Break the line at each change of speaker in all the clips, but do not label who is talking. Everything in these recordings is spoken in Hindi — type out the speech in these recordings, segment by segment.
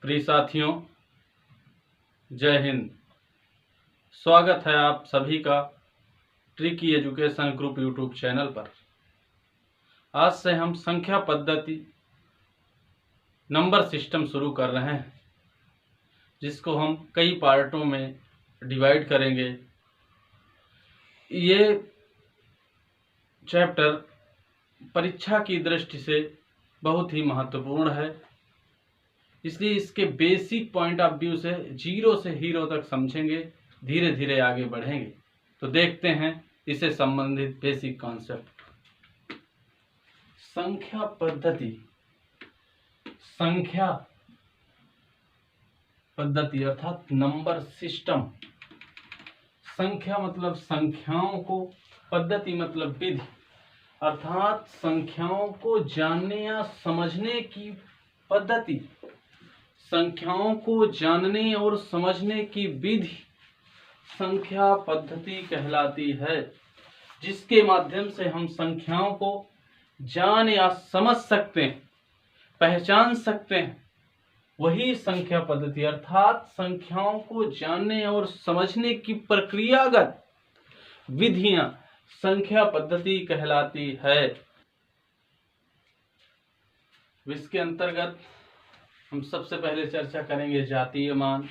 प्रिय साथियों, जय हिंद। स्वागत है आप सभी का tricky education group YouTube channel पर। आज से हम संख्या पद्धति नंबर सिस्टम शुरू कर रहे हैं, जिसको हम कई पार्टों में डिवाइड करेंगे। ये चैप्टर परीक्षा की दृष्टि से बहुत ही महत्वपूर्ण है, इसलिए इसके बेसिक पॉइंट ऑफ व्यू से जीरो से हीरो तक समझेंगे, धीरे धीरे आगे बढ़ेंगे। तो देखते हैं इससे संबंधित बेसिक कॉन्सेप्ट। संख्या पद्धति, संख्या पद्धति अर्थात नंबर सिस्टम। संख्या मतलब संख्याओं को, पद्धति मतलब विधि, अर्थात संख्याओं को जानने या समझने की पद्धति, संख्याओं को जानने और समझने की विधि संख्या पद्धति कहलाती है, जिसके माध्यम से हम संख्याओं को जान या समझ सकते हैं, पहचान सकते हैं। वही संख्या पद्धति अर्थात संख्याओं को जानने और समझने की प्रक्रियागत विधियां संख्या पद्धति कहलाती है। इसके अंतर्गत हम सबसे पहले चर्चा करेंगे जातीय मान,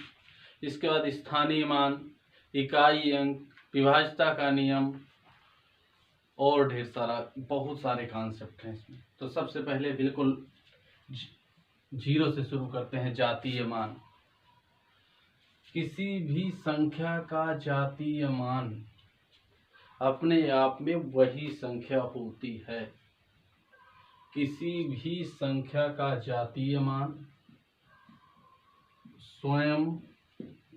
इसके बाद स्थानीय मान, इकाई अंक, विभाज्यता का नियम और ढेर सारा बहुत सारे कॉन्सेप्ट हैं इसमें। तो सबसे पहले बिल्कुल जीरो से शुरू करते हैं। जातीय मान, किसी भी संख्या का जातीय मान अपने आप में वही संख्या होती है। किसी भी संख्या का जातीय मान स्वयं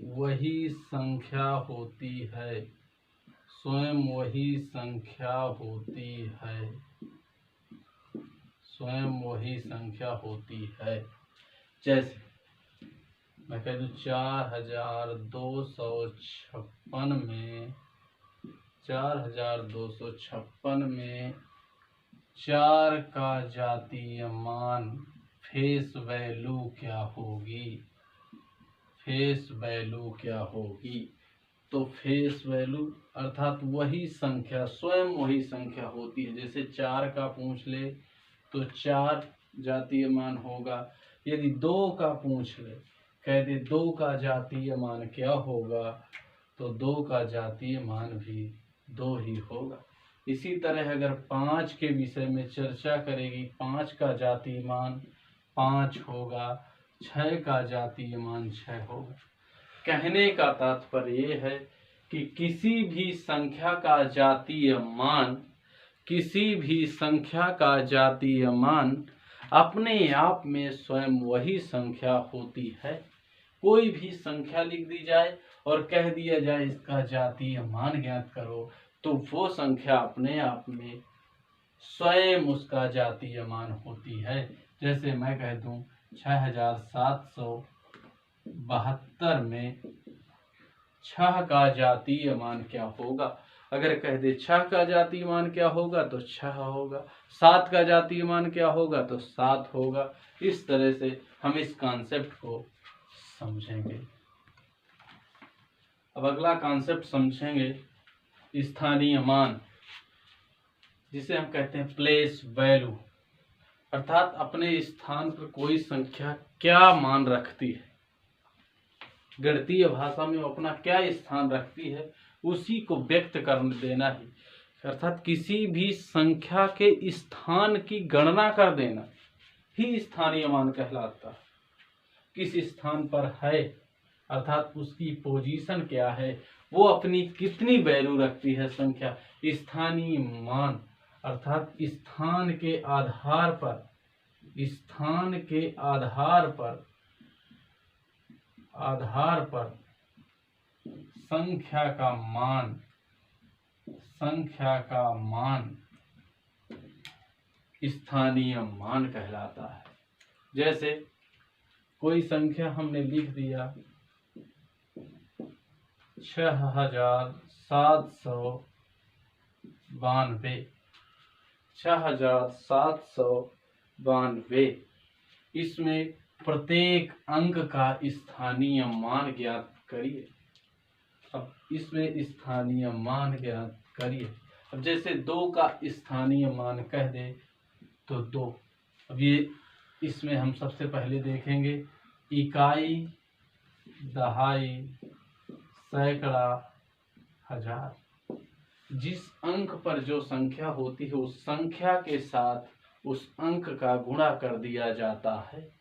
वही संख्या होती है, स्वयं वही संख्या होती है, स्वयं वही संख्या होती है। जैसे मैं कह दूं 4256 में 4256 में 4 का जातीय मान फेस वैल्यू क्या होगी? फेस वैल्यू क्या होगी? तो फेस वैल्यू अर्थात वही संख्या, स्वयं वही संख्या होती है। जैसे 4 का पूछ ले तो 4 जातीय मान होगा। यदि 2 का पूछ ले, कह दे 2 का जातीय मान क्या होगा, तो 2 का जातीय मान भी 2 ही होगा। इसी तरह अगर 5 के विषय में चर्चा करेगी, 5 का जातीय मान 5 होगा, 6 का जातीय मान 6 होगा। कहने का तात्पर्य ये है कि किसी भी संख्या का जातीय मान, किसी भी संख्या का जातीय मान अपने आप में स्वयं वही संख्या होती है। कोई भी संख्या लिख दी जाए और कह दिया जाए इसका जातीय मान ज्ञात करो, तो वो संख्या अपने आप में स्वयं उसका जातीय मान होती है। जैसे मैं कह दूं 6772 में 6 का जातीय मान क्या होगा। अगर कह दे 6 का जातीय मान क्या होगा, तो 6 होगा। 7 का जातीय मान क्या होगा, तो 7 होगा। इस तरह से हम इस कॉन्सेप्ट को समझेंगे। अब अगला कॉन्सेप्ट समझेंगे स्थानीय मान, जिसे हम कहते हैं प्लेस वैल्यू, अर्थात अपने स्थान पर कोई संख्या क्या मान रखती है, गणितीय भाषा में अपना क्या स्थान रखती है, उसी को व्यक्त कर देना ही, अर्थात किसी भी संख्या के स्थान की गणना कर देना ही स्थानीय मान कहलाता है। किस स्थान पर है, अर्थात उसकी पोजीशन क्या है, वो अपनी कितनी वैल्यू रखती है संख्या। स्थानीय मान अर्थात स्थान के आधार पर, स्थान के आधार पर संख्या का मान, संख्या का मान स्थानीय मान कहलाता है। जैसे कोई संख्या हमने लिख दिया 6792, 6792, इसमें प्रत्येक अंक का स्थानीय मान ज्ञात करिए। अब इसमें स्थानीय मान ज्ञात करिए। अब जैसे 2 का स्थानीय मान कह दे तो 2। अब ये इसमें हम सबसे पहले देखेंगे इकाई, दहाई, सैकड़ा, हजार। जिस अंक पर जो संख्या होती है उस संख्या के साथ उस अंक का गुणा कर दिया जाता है।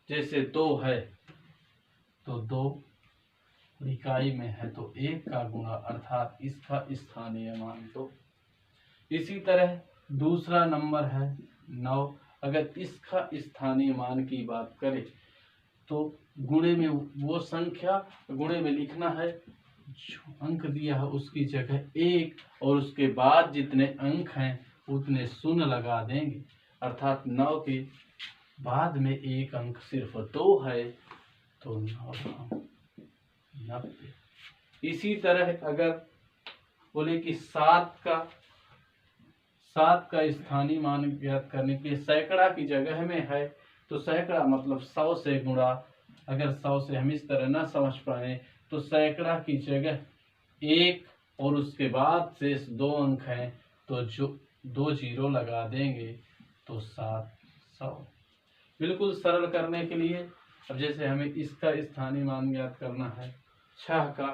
जैसे 2 है तो 2, इकाई में है तो 1 का गुणा अर्थात इसका स्थानीय मान 2। इसी तरह दूसरा नंबर है 9। अगर इसका स्थानीय मान की बात करें तो गुणे में वो संख्या गुणे में लिखना है, जो अंक दिया है उसकी जगह 1 और उसके बाद जितने अंक हैं उतने शून्य लगा देंगे। अर्थात 9 के बाद में एक अंक सिर्फ 2 है तो 9 90। इसी तरह अगर बोले कि 7 का स्थानीय मान ज्ञात करने के लिए सैकड़ा की जगह में है तो सैकड़ा मतलब 100 से गुणा। अगर 100 से हम इस तरह ना समझ पाए तो सैकड़ा की जगह 1 और उसके बाद शेष 2 अंक हैं तो जो 2 जीरो लगा देंगे तो 700। बिल्कुल सरल करने के लिए अब जैसे हमें इसका स्थानीय मान ज्ञात करना है 6 का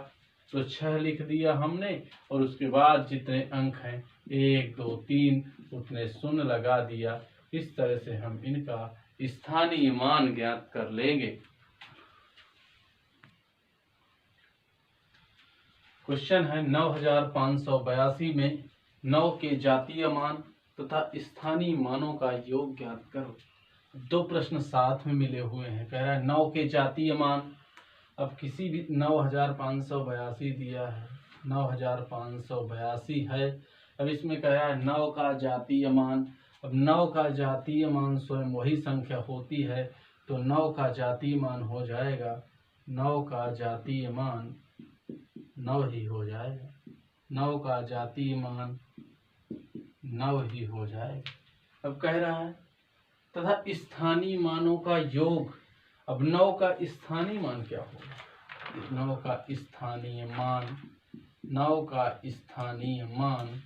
तो 6 लिख दिया हमने और उसके बाद जितने अंक हैं 1 2 3 उतने शून्य लगा दिया। इस तरह से हम इनका स्थानीय मान ज्ञात कर लेंगे। क्वेश्चन है 9582 में 9 के जातीय मान तथा स्थानीय मानों का योग ज्ञात करो। 2 प्रश्न साथ में मिले हुए हैं। कह रहा है 9 के जातीय मान। अब किसी भी 9582 दिया है, 9582 है। अब इसमें कह रहा है 9 का जातीय मान। अब 9 का जातीय मान स्वयं वही संख्या होती है तो 9 का जातीय मान हो जाएगा, 9 का जातीय मान 9 ही हो जाएगा। 9 का जातीय मान 9 ही हो जाएगा। अब कह रहा है तथा स्थानीय मानों का योग। अब 9 का स्थानीय मान क्या होगा? 9 का स्थानीय मान, 9 का स्थानीय मान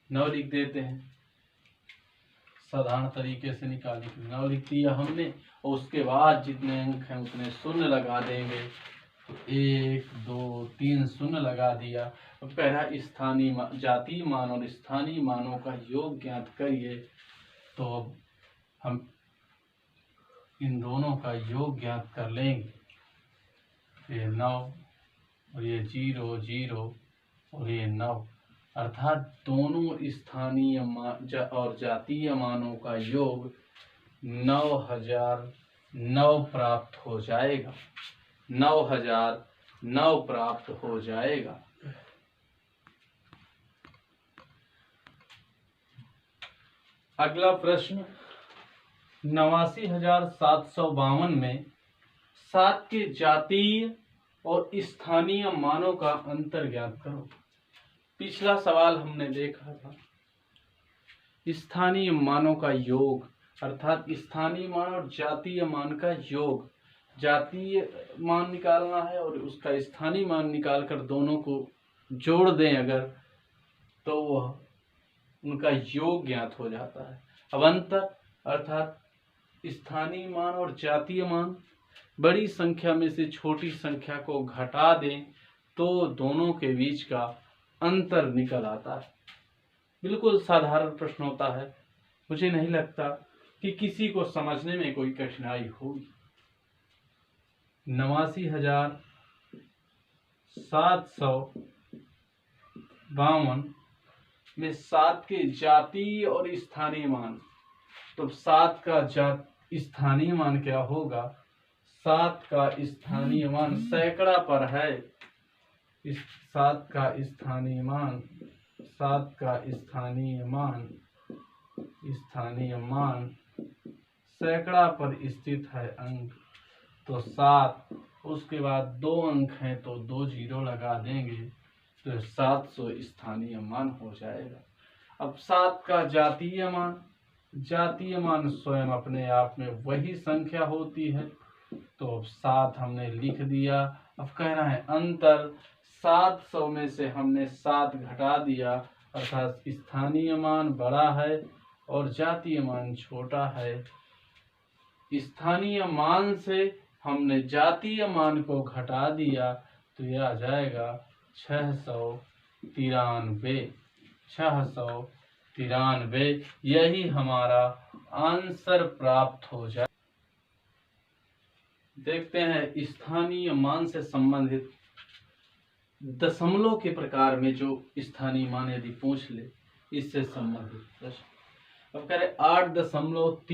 9 लिख देते हैं। साधारण तरीके से निकालने के लिए 9 लिख दिया हमने और उसके बाद जितने अंक हैं उतने शून्य लगा देंगे। 1 2 3 शून्य लगा दिया। अब कह रहा है स्थानीय जातीय मान और स्थानीय मानों का योग ज्ञात करिए। तो अब हम इन दोनों का योग ज्ञात कर लेंगे। ये 9 और ये 0 0 और ये 9 अर्थात दोनों स्थानीय और जातीय मानों का योग 9009 प्राप्त हो जाएगा। 9009 प्राप्त हो जाएगा। अगला प्रश्न 89,752 में 7 के जातीय और स्थानीय मानों का अंतर ज्ञात करो। पिछला सवाल हमने देखा था स्थानीय मानों का योग अर्थात स्थानीय मान और जातीय मान का योग। जातीय मान निकालना है और उसका स्थानीय मान निकालकर दोनों को जोड़ दें अगर तो वह उनका योग ज्ञात हो जाता है। अब अंतर अर्थात स्थानीय मान और जातीय मान बड़ी संख्या में से छोटी संख्या को घटा दें तो दोनों के बीच का अंतर निकल आता है। बिल्कुल साधारण प्रश्न होता है। मुझे नहीं लगता कि किसी को समझने में कोई कठिनाई होगी। 89,752 में 7 के जातीय और स्थानीय मान। तो 7 का स्थानीय मान क्या होगा? 7 का स्थानीय मान सैकड़ा पर है। इस 7 का स्थानीय मान 7 का स्थानीय मान सैकड़ा पर स्थित है अंक। तो 7 उसके बाद 2 अंक हैं तो 2 जीरो लगा देंगे तो 700 स्थानीय मान हो जाएगा। अब 7 का जातीय मान जातीय मान स्वयं अपने आप में वही संख्या होती है। तो अब 7 हमने लिख दिया। अब कह रहा है अंतर 700 में से हमने 7 घटा दिया, अर्थात स्थानीय मान बड़ा है और जातीय मान छोटा है। स्थानीय मान से हमने जातीय मान को घटा दिया तो यह आ जाएगा 693। 693 यही हमारा आंसर प्राप्त हो जाए। देखते हैं स्थानीय मान से संबंधित दशमलव के प्रकार में जो स्थानीय मान यदि पूछ ले इससे संबंधित प्रश्न। अब कह रहे 8.3